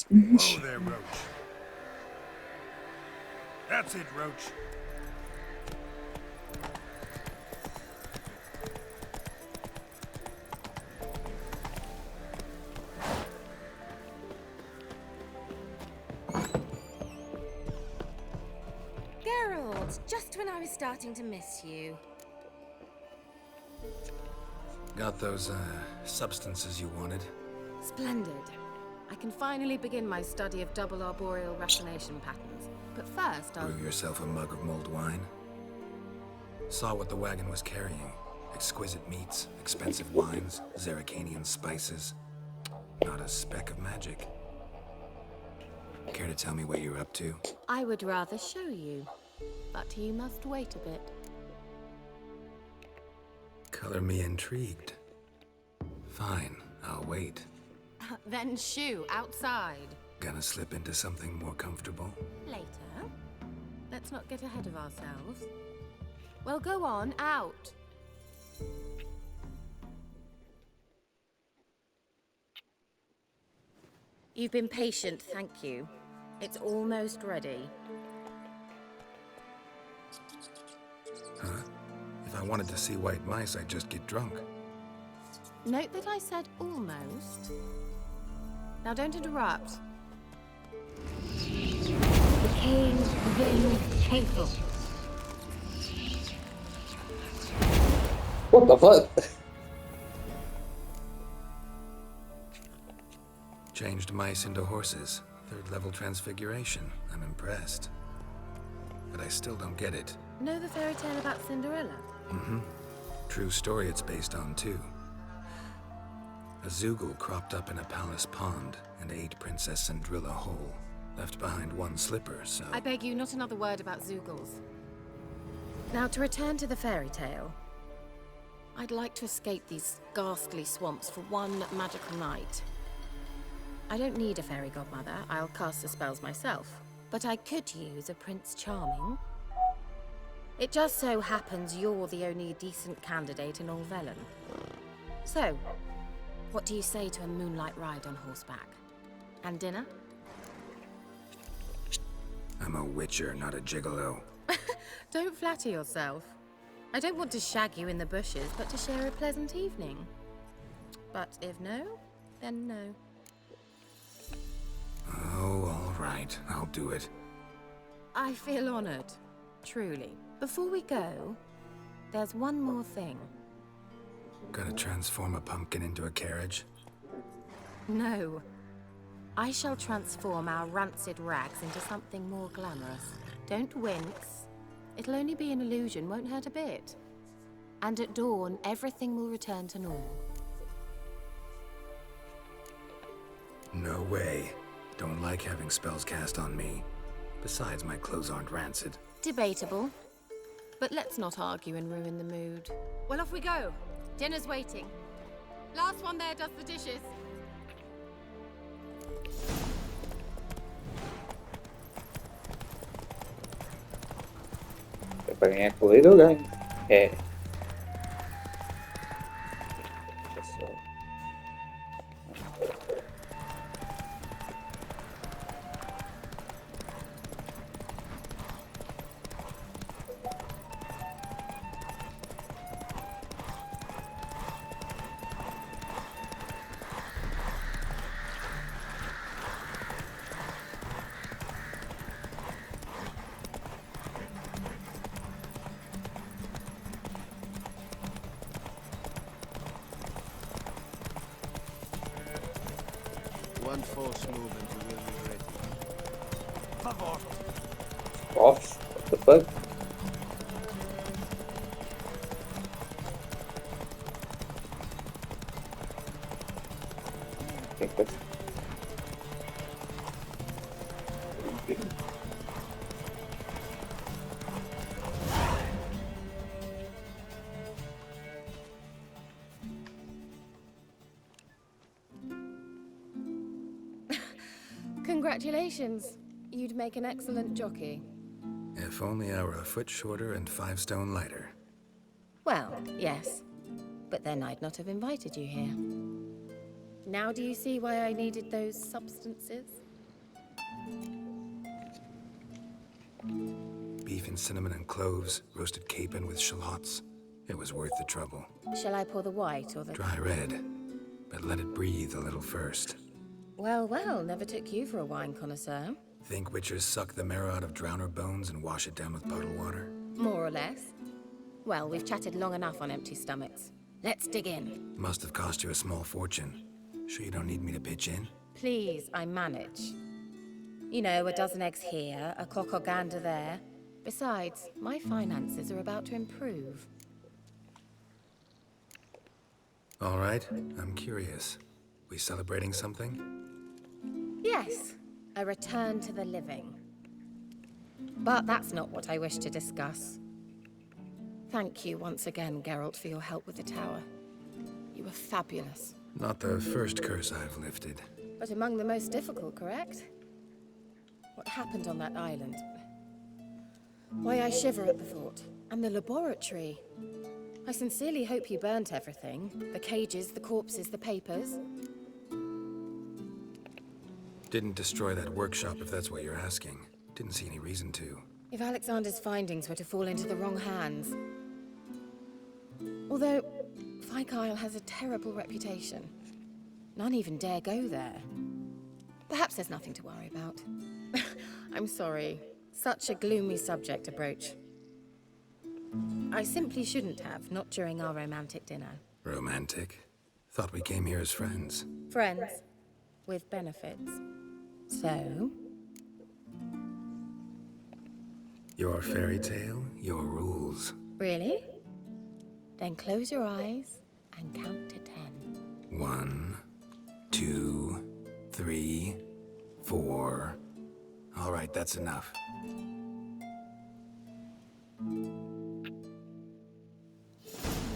Whoa there, Roach. That's it, Roach. Geralt, just when I was starting to miss you. Got those, substances you wanted? Splendid. I can finally begin my study of double arboreal raffination patterns. But first, I'll... Brew yourself a mug of mulled wine. Saw what the wagon was carrying. Exquisite meats, expensive wines, Zerrikanian spices. Not a speck of magic. Care to tell me what you're up to? I would rather show you, but you must wait a bit. Color me intrigued. Fine, I'll wait. Then shoo, outside. Gonna slip into something more comfortable? Later. Let's not get ahead of ourselves. Well, go on, out. You've been patient, thank you. It's almost ready. Huh? If I wanted to see white mice, I'd just get drunk. Note that I said almost. Now don't interrupt. Became very painful. What the fuck? Changed mice into horses. Third level transfiguration. I'm impressed. But I still don't get it. Know the fairy tale about Cinderella? Mm-hmm. True story it's based on, too. A Zoogle cropped up in a palace pond and ate Princess Cinderella whole. Left behind one slipper, so... I beg you, not another word about Zoogles. Now, to return to the fairy tale. I'd like to escape these ghastly swamps for one magical night. I don't need a fairy godmother. I'll cast the spells myself. But I could use a Prince Charming. It just so happens you're the only decent candidate in all Velen. So, what do you say to a moonlight ride on horseback? And dinner? I'm a witcher, not a gigolo. Don't flatter yourself. I don't want to shag you in the bushes, but to share a pleasant evening. But if no, then no. Oh, all right. I'll do it. I feel honored. Truly. Before we go, there's one more thing. Gonna transform a pumpkin into a carriage? No. I shall transform our rancid rags into something more glamorous. Don't wince. It'll only be an illusion, won't hurt a bit. And at dawn, everything will return to normal. No way. Don't like having spells cast on me. Besides, my clothes aren't rancid. Debatable. But let's not argue and ruin the mood. Well, off we go. Dinner's waiting. Last one there does the dishes. Pengen aku itu kan kayak One false move and you will regret it. off. What the fuck? I think that's Congratulations. You'd make an excellent jockey. If only I were a foot shorter and 5 stone lighter. Well, yes. But then I'd not have invited you here. Now do you see why I needed those substances? Beef and cinnamon and cloves, roasted capon with shallots. It was worth the trouble. Shall I pour the white or the... Dry red, but let it breathe a little first. Well, well, never took you for a wine connoisseur. Think witchers suck the marrow out of drowner bones and wash it down with bottled water? More or less. Well, we've chatted long enough on empty stomachs. Let's dig in. Must have cost you a small fortune. Sure you don't need me to pitch in? Please, I manage. You know, a dozen eggs here, a cock or gander there. Besides, my finances are about to improve. All right, I'm curious. We celebrating something? Yes, a return to the living. But that's not what I wish to discuss. Thank you once again, Geralt, for your help with the tower. You were fabulous. Not the first curse I've lifted. But among the most difficult, correct? What happened on that island? Why, I shiver at the thought. And the laboratory. I sincerely hope you burnt everything. The cages, the corpses, the papers. Didn't destroy that workshop if that's what you're asking. Didn't see any reason to. If Alexander's findings were to fall into the wrong hands... Although, Fyke Isle has a terrible reputation. None even dare go there. Perhaps there's nothing to worry about. I'm sorry. Such a gloomy subject to broach. I simply shouldn't have, not during our romantic dinner. Romantic? Thought we came here as friends. Friends. With benefits. So? Your fairy tale, your rules. Really? Then close your eyes and count to 10. 1, 2, 3, 4. All right, that's enough.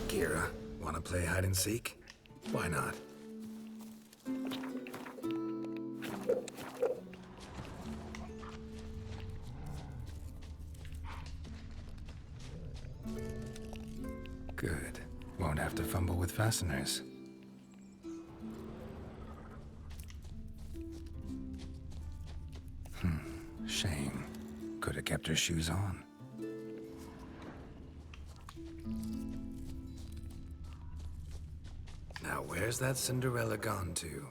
Kira, wanna play hide and seek? Why not? Good. Won't have to fumble with fasteners. Shame. Could have kept her shoes on. Now where's that Cinderella gone to?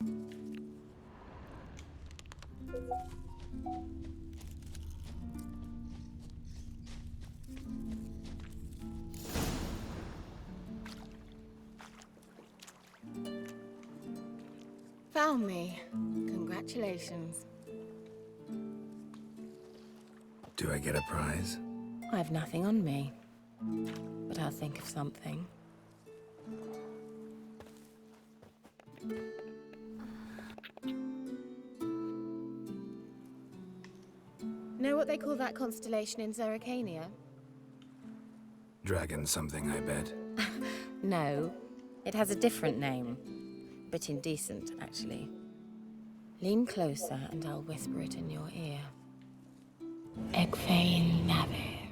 Found me. Congratulations. Do I get a prize? I have nothing on me. But I'll think of something. Know what they call that constellation in Zerrikania? Dragon something, I bet. No. It has a different name. Bit indecent, actually. Lean closer and I'll whisper it in your ear. Egfain Nave.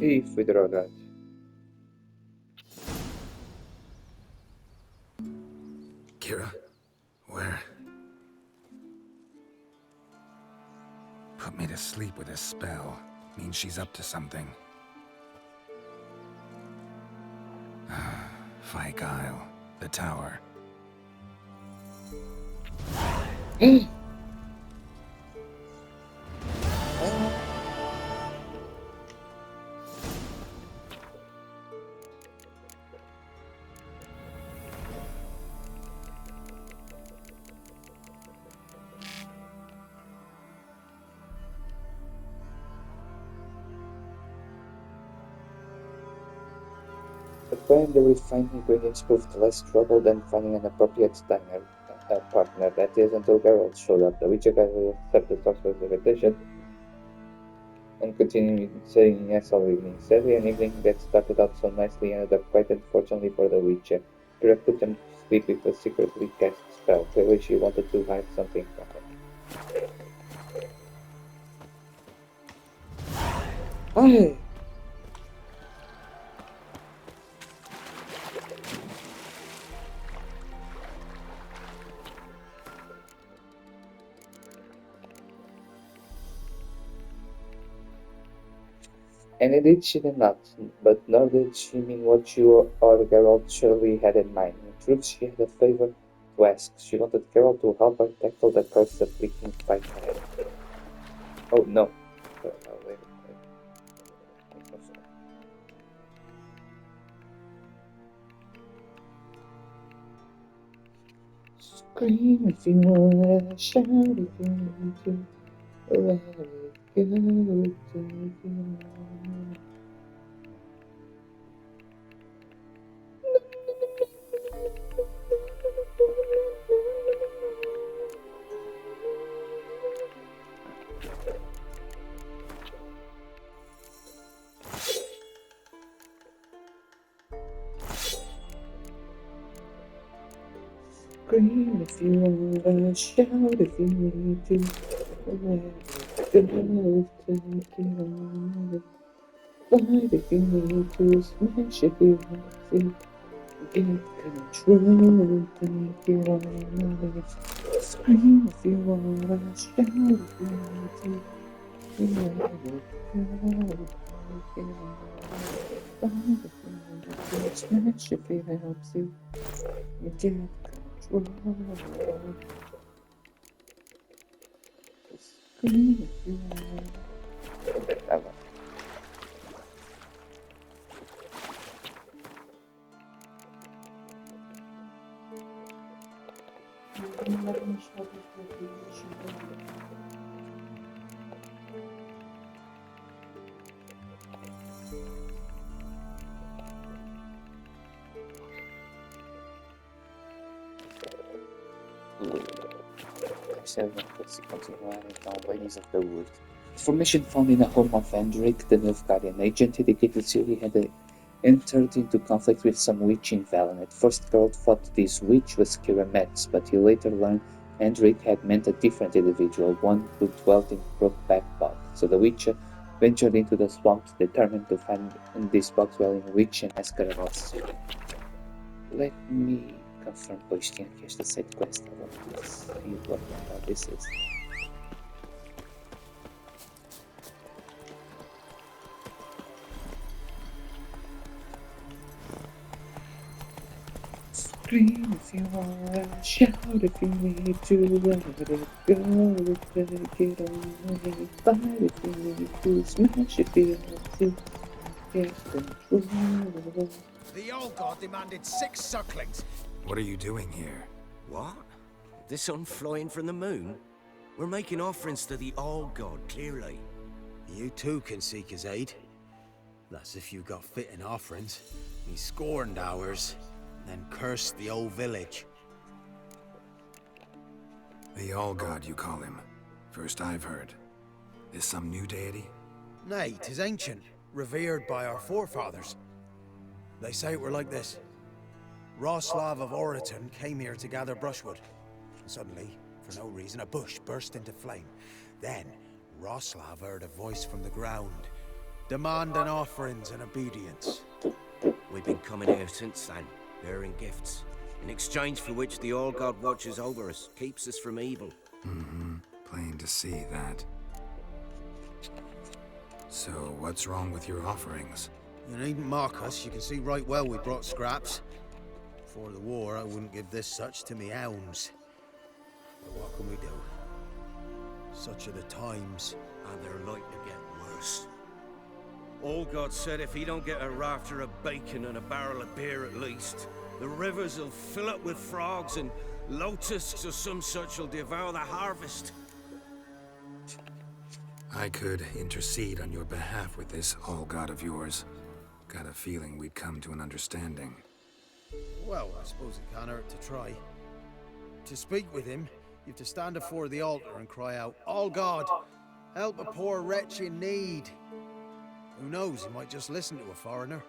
If we draw that. Kira? Where? Put me to sleep with a spell. Means she's up to something. Fyke Isle. The tower. Apparently we finally bringing proved less trouble than finding an appropriate partner. That is, until Geralt showed up. The Witcher guy will accept the sorcerer's invitation and continue saying yes all evening. Sadly, an evening that started out so nicely ended up quite unfortunately for the Witcher. Kira put him to sleep with a secretly cast spell. Clearly she wanted to hide something from him. Hey! And indeed she did not, but nor did she mean what you or Geralt surely had in mind. In truth, she had a favor to ask. She wanted Geralt to help her tackle the curse afflicting fight ahead. Oh no. Wait. Scream if you wanna, shout if you need to, let it go, take it on. Scream if you wanna, shout if you need to, let it go, take it on. Fight if you need to, smash if you have to, get control, take it on. Scream if you wanna, shout if you need to, let it go, take it on. Fight if you need to, smash if it helps you, get control. Scream if you wanna. Let's continue now, Ladies of the Wood. Information found in the home of Andric, the Nilfgaardian agent, indicated Ciri had entered into conflict with some witch in Velen. At first, Geralt thought this witch was Keira Metz, but he later learned Andric had meant a different individual, one who dwelt in Brokeback Bog. So the witch ventured into the swamps, determined to find this bog-dwelling witch and ask her about Ciri. Let me confirm, pois tinha aqui esta side quest. Vamos see what this is. Scream if you wanna, shout if you need to, let it go, take it on. Fight if you need to, smash if you have to, get control. The old god demanded 6 sucklings. What are you doing here? What? The sun flying from the moon? We're making offerings to the All God, clearly. You too can seek his aid. That's if you got fitting offerings. He scorned ours, then cursed the old village. The All-God, you call him. First I've heard. Is some new deity? Nay, 'tis ancient, revered by our forefathers. They say we're like this. Roslav of Oriton came here to gather brushwood. And suddenly, for no reason, a bush burst into flame. Then, Roslav heard a voice from the ground, demanding offerings and obedience. We've been coming here since then, bearing gifts, in exchange for which the All God watches over us, keeps us from evil. Plain to see that. So, what's wrong with your offerings? You needn't mock us, you can see right well we brought scraps. Before the war, I wouldn't give this such to me hounds. But what can we do? Such are the times. And they're like to get worse. All God said if he don't get a rafter of bacon and a barrel of beer at least, the rivers will fill up with frogs and locusts or some such will devour the harvest. I could intercede on your behalf with this All-God of yours. Got a feeling we'd come to an understanding. Well, I suppose it can't hurt to try. To speak with him, you have to stand before the altar and cry out, "All God, help a poor wretch in need." Who knows, he might just listen to a foreigner.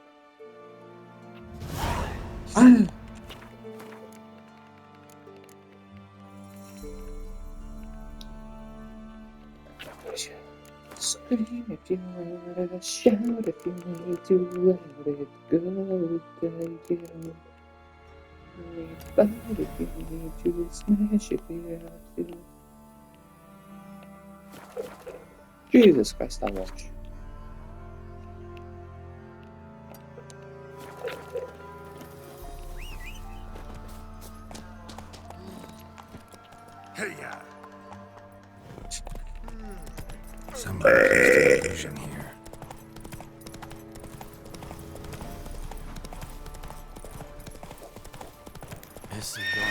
Scream if you wanna, shout if you need to, let it go, take it on. Fight if you need to, smash if you have to. Jesus Christ, I watch. Somebody used an illusion here. Esse jogo.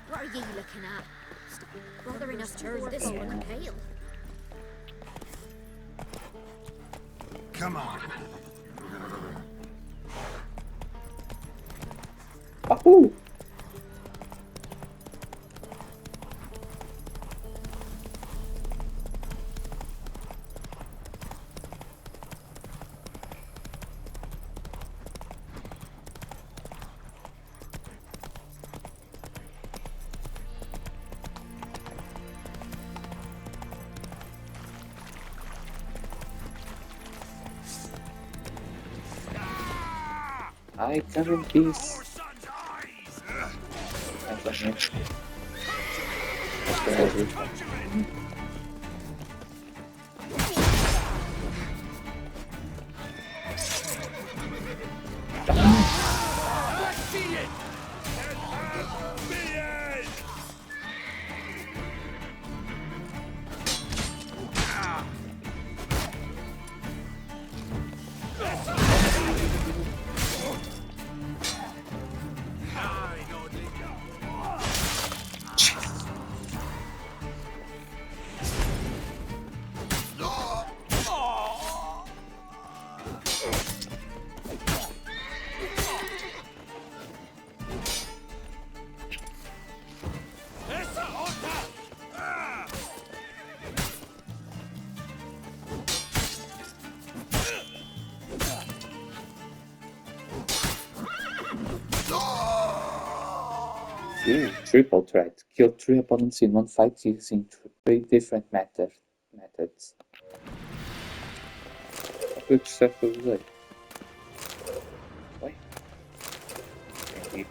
What are you looking at? Stop bothering us turn this one pale. Come on. Wahoo! I come in peace. Ooh, triple threat. Kill 3 opponents in one fight using 3 different methods. Good stuff was good. Wait. Indeed,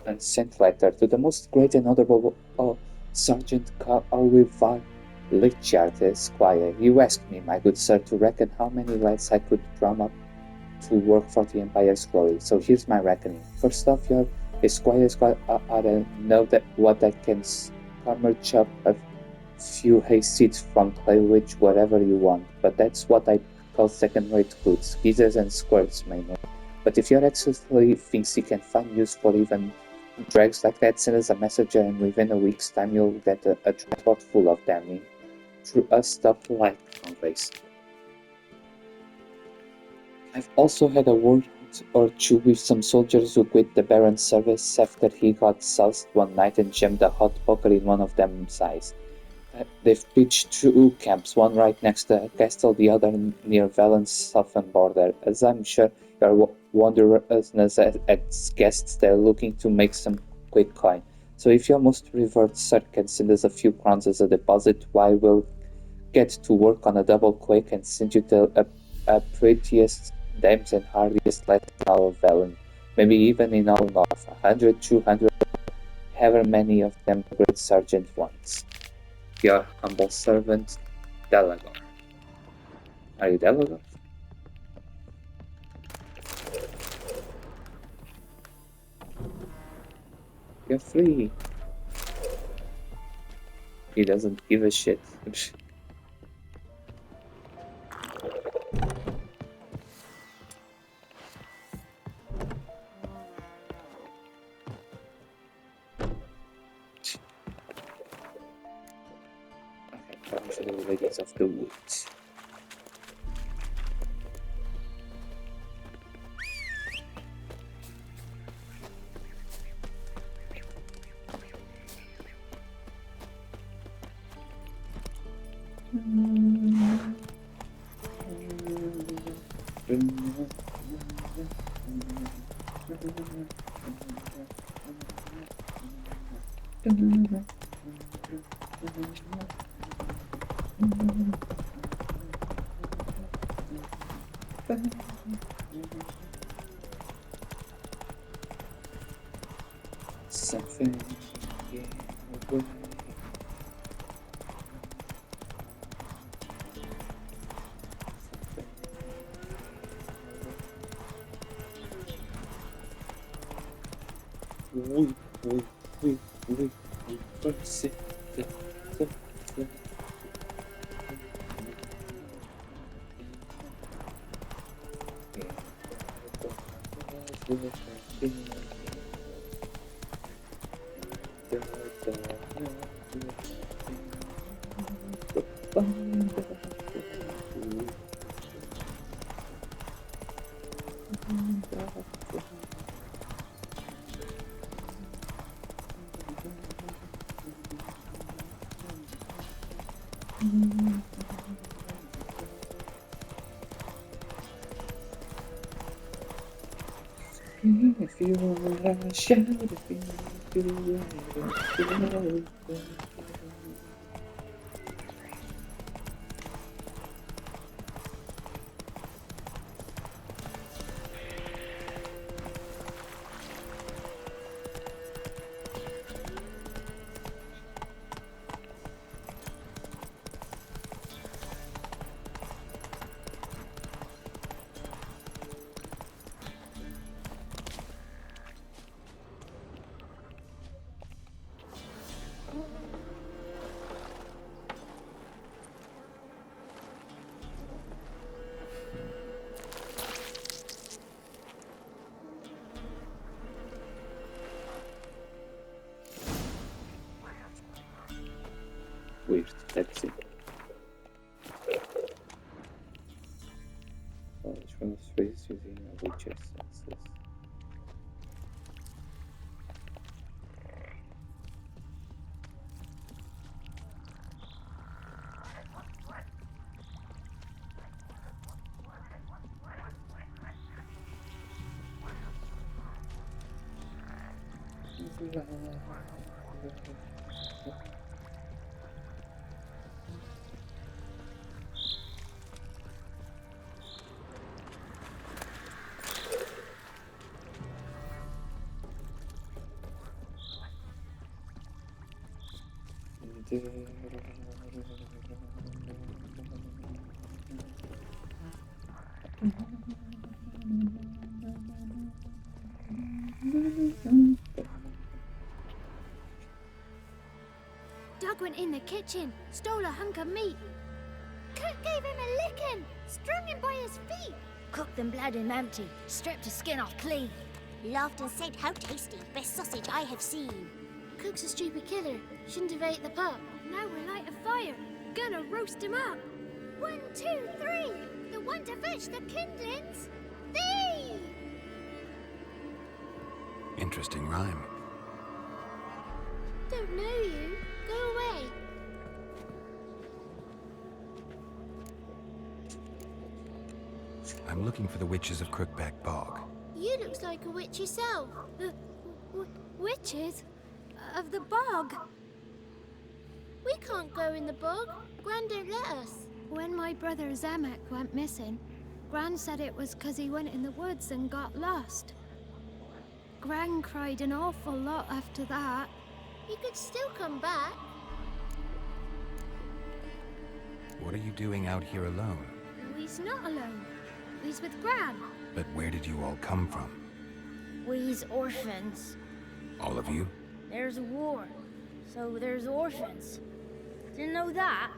and sent letter to the most great and honorable Sergeant Carl Oliver Lichard, Esquire. You asked me, my good sir, to reckon how many lads I could drum up to work for the Empire's glory. So here's my reckoning. First off, your Esquire I don't know that what I can scavenge up a few hay seeds from Claywich, whatever you want, but that's what I call second-rate goods, geezers and squirts mainly. But if your excellency thinks he can find use for even dregs like that, send us a messenger and within a week's time you'll get a transport full of them in through a stoplight conveys. I've also had a word or two with some soldiers who quit the Baron's service after he got soused one night and jammed a hot poker in one of them's eyes. They've pitched 2 camps, one right next to the castle, the other near Valen's southern border. As I'm sure your wanderers as guests, they're looking to make some quick coin. So if your most revered sir can send us a few crowns as a deposit, why we'll get to work on a double quake and send you the prettiest dames and hardiest lads in all of Valen. Maybe even in all north, 100, 200, however many of them the great sergeant wants. Your humble servant, Delagor. Are you Delagor? You're free. He doesn't give a shit. ladies of the woods. Something in the way. We persist. If you wanna shout, if you wanna weird, let's see. Knowledge from the space using a witch's senses. Doug went in the kitchen, stole a hunk of meat. Cook gave him a licking, strung him by his feet. Cooked them blood and empty, stripped his skin off clean. Laughed and said, "How tasty, best sausage I have seen." Cook's a stupid killer, shouldn't have ate the pup. Now we'll light a fire, gonna roast him up. 1, 2, 3, the one to fetch the kindlings. Thee! Interesting rhyme. Don't know you. Go away. I'm looking for the witches of Crookback Bog. You looks like a witch yourself. Witches? Of the bog? We can't go in the bog. Gran don't let us. When my brother Zemek went missing, Gran said it was 'cause he went in the woods and got lost. Gran cried an awful lot after that. You could still come back. What are you doing out here alone? We's not alone. We's with Gran. But where did you all come from? We's orphans. All of you? There's a war, so there's orphans. Didn't know that?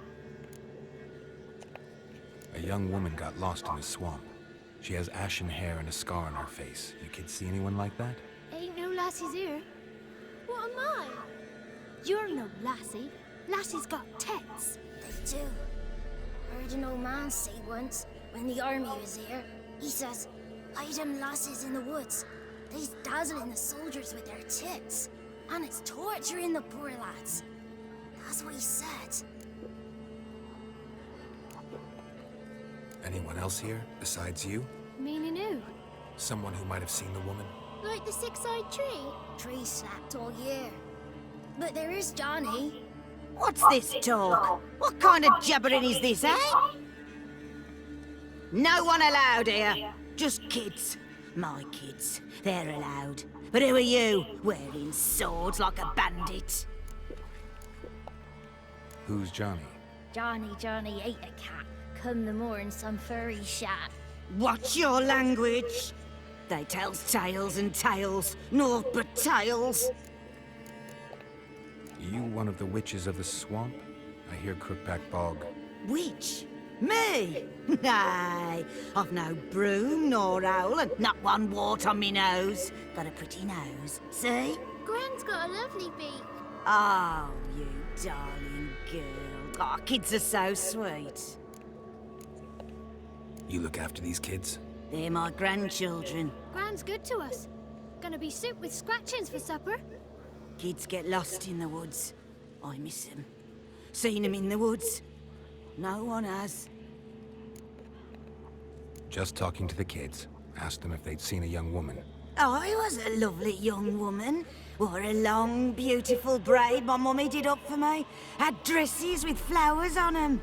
A young woman got lost in a swamp. She has ashen hair and a scar on her face. You kids see anyone like that? Ain't no lassies here. What am I? You're no lassie. Lassies got tits. They do. heard an old man say once, when the army was here. He says, hide them lasses in the woods. They's dazzling the soldiers with their tits. And it's torturing the poor lads. That's what he said. Anyone else here besides you? Meaning who? Someone who might have seen the woman? Like the six-eyed tree? Tree slapped all year. But there is Johnny. What's this talk? What kind of jabbering is this, eh? No one allowed here. Just kids. My kids. They're allowed. But who are you, wearing swords like a bandit? Who's Johnny? Johnny ate a cat. Come the more in some furry shat. Watch your language. They tells tales and tales, naught but tales. You one of the witches of the swamp? I hear Crookback Bog. Witch? Me? Nay, I've no broom nor owl and not one wart on me nose. Got a pretty nose, see? Gwen's got a lovely beak. Oh, you darling girl. Oh, kids are so sweet. You look after these kids? They're my grandchildren. Gran's good to us. Gonna be soup with scratchings for supper. Kids get lost in the woods. I miss them. Seen them in the woods. No one has. Just talking to the kids. Asked them if they'd seen a young woman. I was a lovely young woman. Wore a long, beautiful braid my mummy did up for me. Had dresses with flowers on them.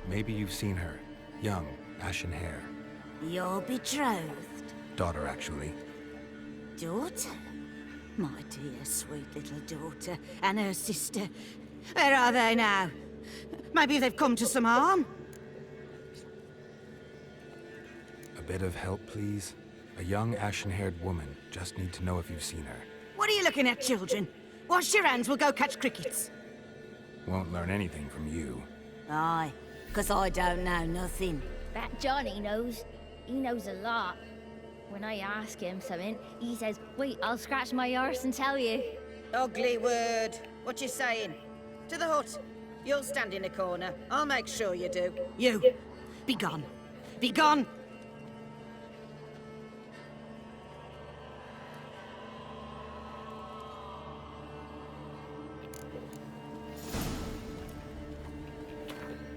Maybe you've seen her. Young, ashen hair. Your betrothed? Daughter, actually. Daughter? My dear, sweet little daughter. And her sister. Where are they now? Maybe they've come to some harm? A bit of help, please? A young, ashen-haired woman. Just need to know if you've seen her. What are you looking at, children? Wash your hands, we'll go catch crickets. Won't learn anything from you. Aye, 'cause I don't know nothing. That Johnny knows. He knows a lot. When I ask him something, he says, wait, I'll scratch my arse and tell you. Ugly word. What you saying? To the hut. You'll stand in a corner. I'll make sure you do. You, be gone. Be gone!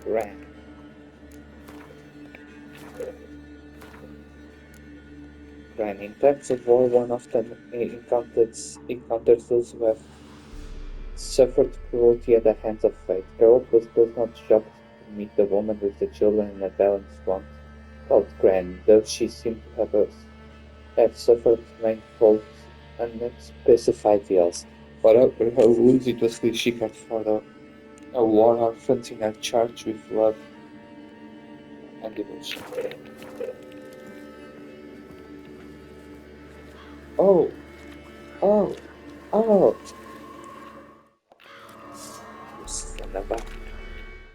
Gran. Gran. In times of war, one often encounters those who have suffered cruelty at the hands of fate. Carol was not shocked to meet the woman with the children in a balanced one called Gran, though she seemed to have suffered manifold unspecified ills. For her wounds, it was clear she cared for a war orphans in her charge with love and devotion. Oh! Son of a...